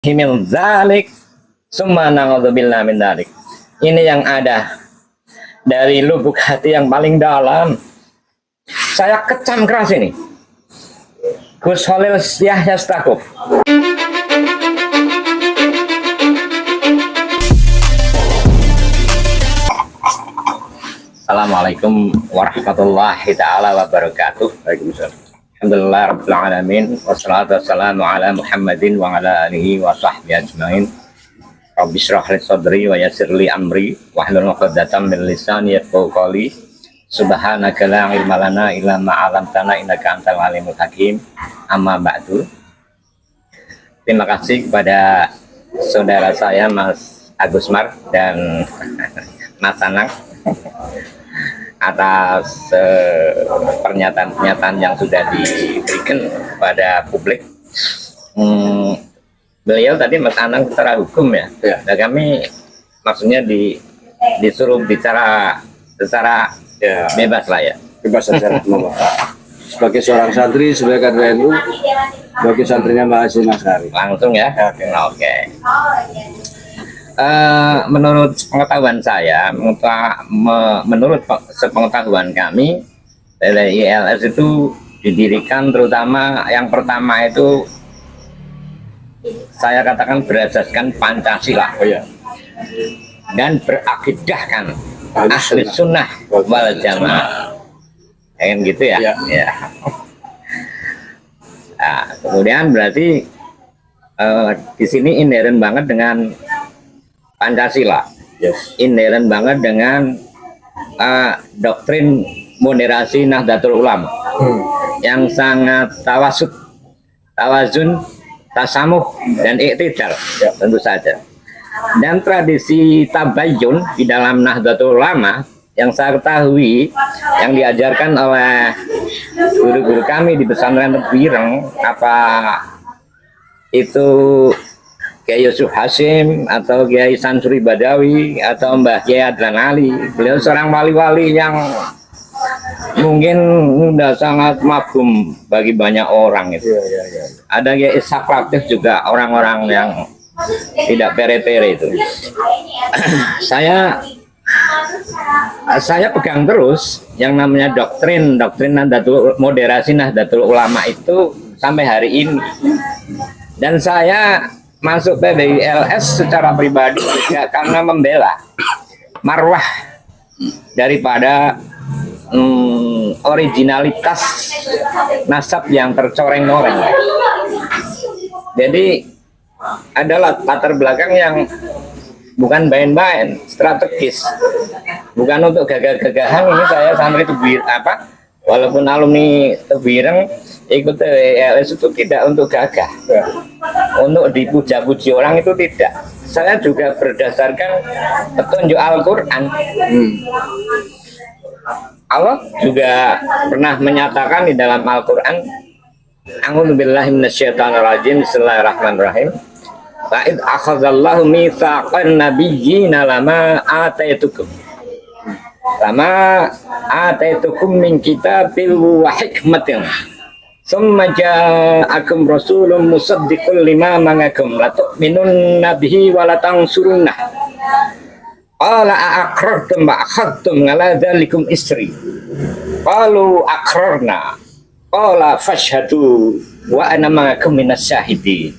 min dzalik summa na'udzubillah min dzalik. Ini yang ada dari lubuk hati yang paling dalam. Saya kecam keras ini. Gus Holil Yahya Stakuf. Assalamualaikum warahmatullahi taala wabarakatuh. Waalaikumsalam. Alhamdulillah rabbil alamin wassalatu wassalamu ala Muhammadin wa ala alihi wa sahbihi ajmain. Rabbi shrah li sadri wa yassir li amri wahlul 'uqdatam min lisani yafqahu qawli. Subhanaka la ilma lana illa ma 'allamtana innaka antal alimul hakim. Amma ba'du. Terima kasih kepada saudara saya Mas Agus Mar dan Mas Anang atas pernyataan-pernyataan yang sudah diberikan kepada publik. Beliau tadi Mas Anang secara hukum ya. Nah, kami maksudnya disuruh bicara secara bebas lah ya. Bebas saja. Sebagai seorang santri, sebagai kader NU, sebagai santrinya Mbak Haji Masari. Langsung ya. Oke. Menurut pengetahuan saya, menurut sepengetahuan kami, ILS itu didirikan terutama yang pertama itu saya katakan berasaskan Pancasila dan berakidahkan ahli sunnah wal jamaah, kayak gitu ya. Nah, kemudian berarti di sini inherent banget dengan Pancasila, inherent banget dengan doktrin moderasi Nahdlatul Ulama yang sangat tawazun, tasamuh, dan iktidal tentu saja. Dan tradisi tabayyun di dalam Nahdlatul Ulama yang saya ketahui yang diajarkan oleh guru-guru kami di pesantren Tebireng, apa itu Kiai Yusuf Hasim atau Kiai Sansuri Badawi atau Mbah Kiai Adlan Ali. Beliau seorang wali-wali yang mungkin sudah sangat mafhum bagi banyak orang itu. Ada Kiai Ishaq Latif juga, orang-orang yang tidak pere-pere itu. Saya pegang terus yang namanya doktrin moderasi Nahdlatul Ulama itu sampai hari ini. Dan saya masuk PBILS secara pribadi juga karena membela marwah daripada originalitas nasab yang tercoreng-coreng. Jadi adalah latar belakang yang bukan main-main, strategis, bukan untuk gagah-gagahan. Ini saya santri walaupun alumni Tebireng ikut ILS itu tidak untuk gagah, untuk dipuja-puji orang itu tidak. Saya juga berdasarkan petunjuk Al-Quran. Allah juga pernah menyatakan di dalam Al-Quran, A'udzubillahi minasyaitonirrajim, bismillahirrahmanirrahim. Wa id akhadzallahu mitsaqan nabiyyina lama ataitukum min kitabil wa hikmatin summa ja'akum rasulun musaddiqun lima ma'akum la tu'minunna bihi wa la tansurunnah qala a'aqrartum wa akhadtum ala dzalikum isri qalu aqrarna qala fashhadu wa ana ma'akum minas syahidin.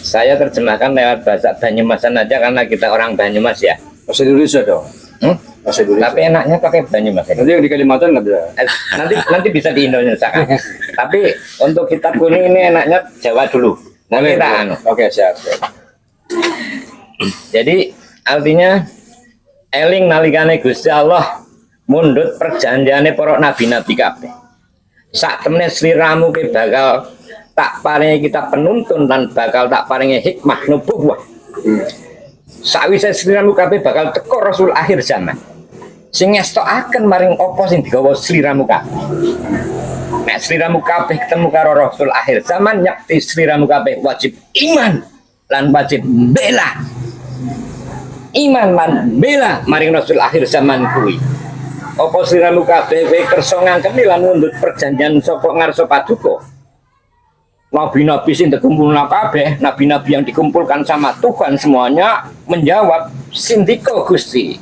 Saya terjemahkan lewat bahasa Banyumasan aja karena kita orang Banyumas ya. Bahasa Indonesia dong. Bahasa Indonesia. Tapi enaknya pakai Banyumas. Nanti yang di Kalimantan nggak bisa. nanti bisa di Indonesia kan. Tapi untuk kitab kuning ini enaknya Jawa dulu. Nanti kita Oke, siap. Jadi artinya eling nalikane Gusti Allah mundut perjanjiane para nabi-nabi kabeh. Sak temene sliramu ki bakal tak paringi kita penuntun dan bakal tak paringi hikmah nubuwah. Sawise sliramu kabeh bakal teko Rasul akhir zaman. Sing ngestokaken maring apa sing digawa sliramu kabeh. Nek sliramu kabeh ketemu karo Rasul akhir zaman, nyakti sliramu kabeh wajib iman lan wajib bela. Iman lan bela maring Rasul akhir zaman kuwi. Apa sliramu kabeh kersa ngangkeni lan mundut perjanjian sapa ngarsa paduka. nabi-nabi sing dikumpulna kabeh, nabi-nabi yang dikumpulkan sama Tuhan semuanya menjawab sindika Gusti.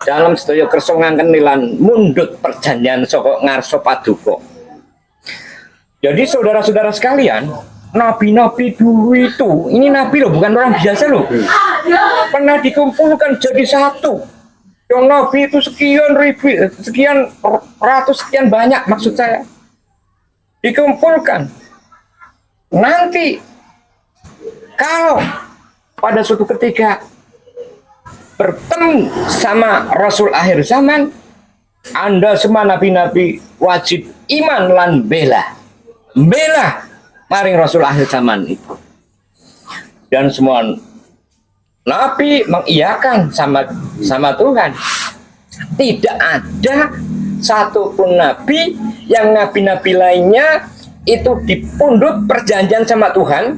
Dalam sedaya kersa ngangkenilan mundhut perjanjian saka ngarsa paduka. Jadi saudara-saudara sekalian, nabi-nabi dulu itu, ini nabi loh, bukan orang biasa loh. Pernah dikumpulkan jadi satu. Yang nabi itu sekian ribu, sekian ratus, sekian banyak maksud saya. Dikumpulkan. Nanti kalau pada suatu ketika bertemu sama Rasul akhir zaman, Anda semua nabi-nabi wajib iman lan bela maring Rasul akhir zaman itu. Dan semua nabi mengiyakan sama Tuhan. Tidak ada satupun nabi yang nabi-nabi lainnya itu dipundhut perjanjian sama Tuhan,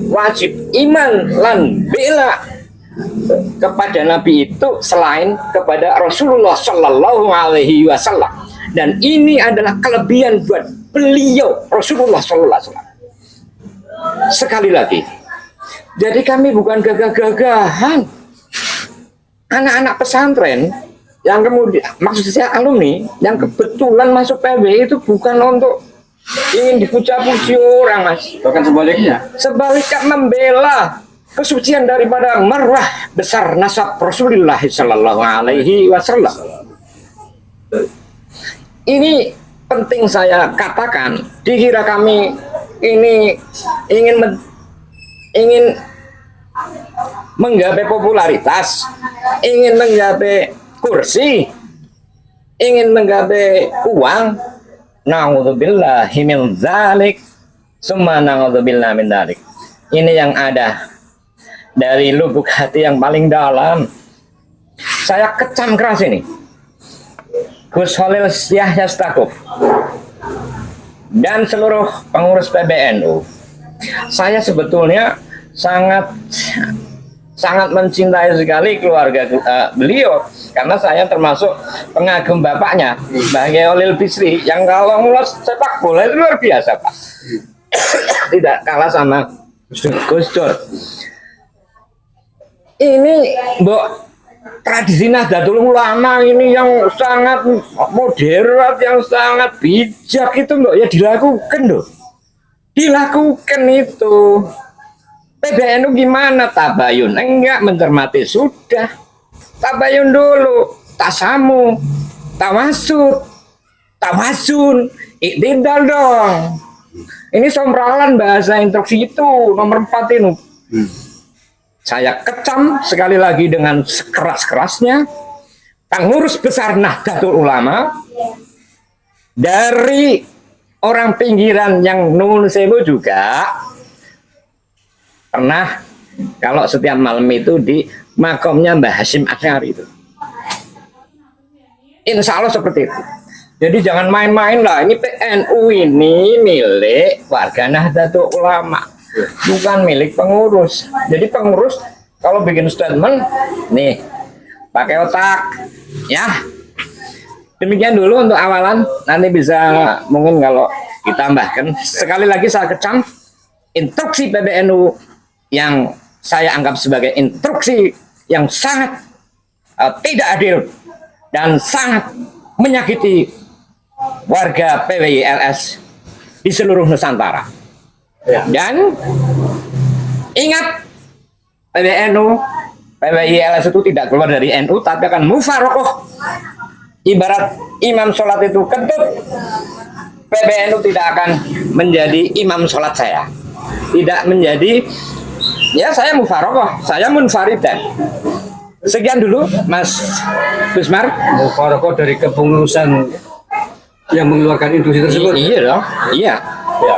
wajib iman lan bela kepada nabi itu selain kepada Rasulullah Shallallahu Alaihi Wasallam. Dan ini adalah kelebihan buat beliau Rasulullah Shallallahu Alaihi Wasallam. Sekali lagi, jadi kami bukan gagah-gagahan. Anak-anak pesantren yang kemudian, maksud saya alumni yang kebetulan masuk PB itu bukan untuk ingin dipuja-puji orang, Mas. Bahkan sebaliknya. Sebaliknya membela kesucian daripada marwah besar nasab Rasulullah Sallallahu Alaihi Wasallam. Ini penting saya katakan. Dikira kami ini ingin menggapai popularitas, ingin menggapai kursi, ingin menggapai uang. Na'udzubillahi min dzalik, summa na'udzubillahi min dzalik. Ini yang ada dari lubuk hati yang paling dalam. Saya kecam keras ini. Gus Holil Yahya Stakuf dan seluruh pengurus PBNU. Saya sebetulnya sangat mencintai sekali keluarga beliau, karena saya termasuk pengagum bapaknya, Mbah Holil Bisri, yang kalau ngulas sepak bola itu luar biasa, Pak. Tidak kalah sama Gus Dur. Ini tradisi Nahdlatul Ulama ini yang sangat moderat, yang sangat bijak itu ya dilakukan loh. Dilakukan itu. PBNU gimana? Tabayun enggak, mencermati sudah. Tabayun dulu, tasamu, tawasud, tawasun, iktidal dong. Ini somralan bahasa instruksi itu nomor 4 ini. Saya kecam sekali lagi dengan sekeras-kerasnya pengurus besar Nahdlatul Ulama dari orang pinggiran yang Nuwun Sewu juga pernah kalau setiap malam itu di makomnya Mbah Hasyim Asy'ari itu. Insya Allah seperti itu. Jadi jangan main-main lah. Ini PNU ini milik warga Nahdlatul Ulama, bukan milik pengurus. Jadi pengurus kalau bikin statement nih pakai otak ya. Demikian dulu untuk awalan, nanti bisa mungkin kalau ditambahkan. Sekali lagi saya kecam instruksi PBNU yang saya anggap sebagai instruksi yang sangat tidak adil dan sangat menyakiti warga PWILS di seluruh Nusantara. Ya. Dan ingat, PBNU, PWILS itu tidak keluar dari NU, tapi akan mufarokoh. Ibarat imam sholat itu kentut, PBNU tidak akan menjadi imam sholat saya. Tidak menjadi, ya saya mufarokoh, saya munfaridan. Sekian dulu, Mas Gusmar. Mufarokoh dari kepengurusan yang mengeluarkan instruksi tersebut. Iya dong, iya. Ya,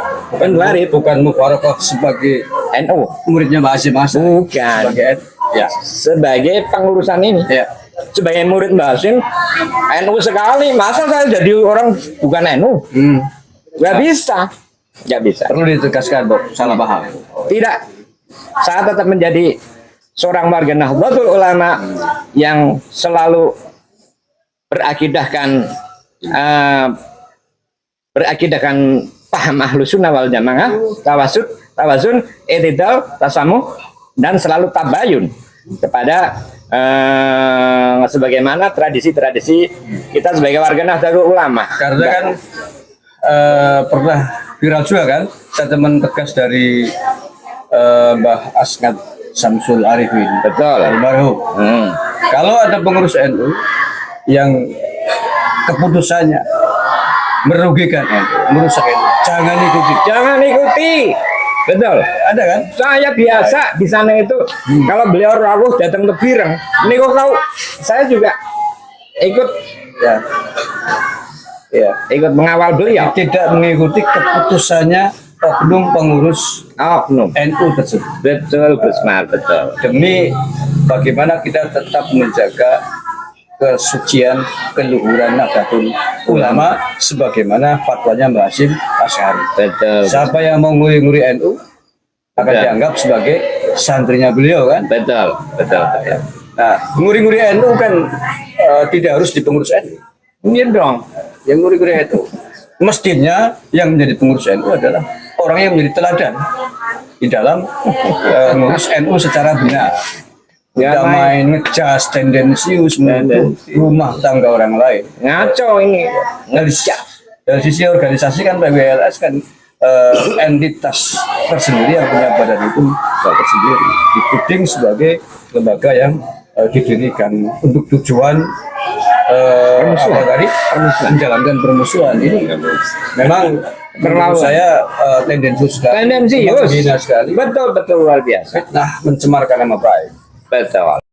bukan mufarokoh sebagai NU, muridnya Mbak Hasyim Asy'ari. bukan sebagai pengurusan ini. Ya. Sebagai murid Mbah Hasyim, NU sekali, masa saya jadi orang bukan NU? Gak bisa, gak bisa. Perlu ditegaskan, Bob, salah paham. Tidak, saya tetap menjadi seorang warga Nahdlatul Ulama yang selalu berakidahkan paham ahlus sunnah wal jamaah, tawasud, i'tidal, tasamuh, dan selalu tabayun kepada sebagaimana tradisi-tradisi kita sebagai warga Nahdlatul Ulama. Karena kan pernah viral juga kan statement tegas dari Mbah Asnad Samsul Arifin, Betul. almarhum. Kalau ada pengurus NU yang keputusannya merugikan NU, merusak NU, jangan ikuti. Jangan ikuti. Betul. Ada kan? Saya biasa di sana itu kalau beliau rawuh datang ke Bireng, ini kok tahu saya juga ikut Ya. Ya. ikut mengawal beliau. Tidak mengikuti keputusannya oknum pengurus Oknum. NU tersebut. Betul, Gusmar, betul. Demi bagaimana kita tetap menjaga kesucian keluhuran Nahdlatul Ulama sebagaimana fatwanya Mbah Hasyim Asy'ari. Betul. Siapa yang mau nguri-nguri NU akan Betul. dianggap sebagai santrinya beliau kan. Betul, betul. Nah, nguri-nguri NU kan tidak harus di pengurus NU. Iya dong. Yang nguri-nguri NU mestinya yang menjadi pengurus NU adalah orang yang menjadi teladan di dalam mengurus NU secara benar. Ya, Tidak main ngecas tendensius menuduh rumah tangga orang lain. Ngaco ini. Dari sisi organisasi kan PWLS kan entitas tersendiri yang punya badan hukum tersendiri, dituding sebagai lembaga yang didirikan untuk tujuan apa tadi menjalankan permusuhan. Ini memang menurut saya tendensius sekali. Tendensius. Menghina sekali. Betul, luar biasa. Fitnah mencemarkan nama baik. Betul.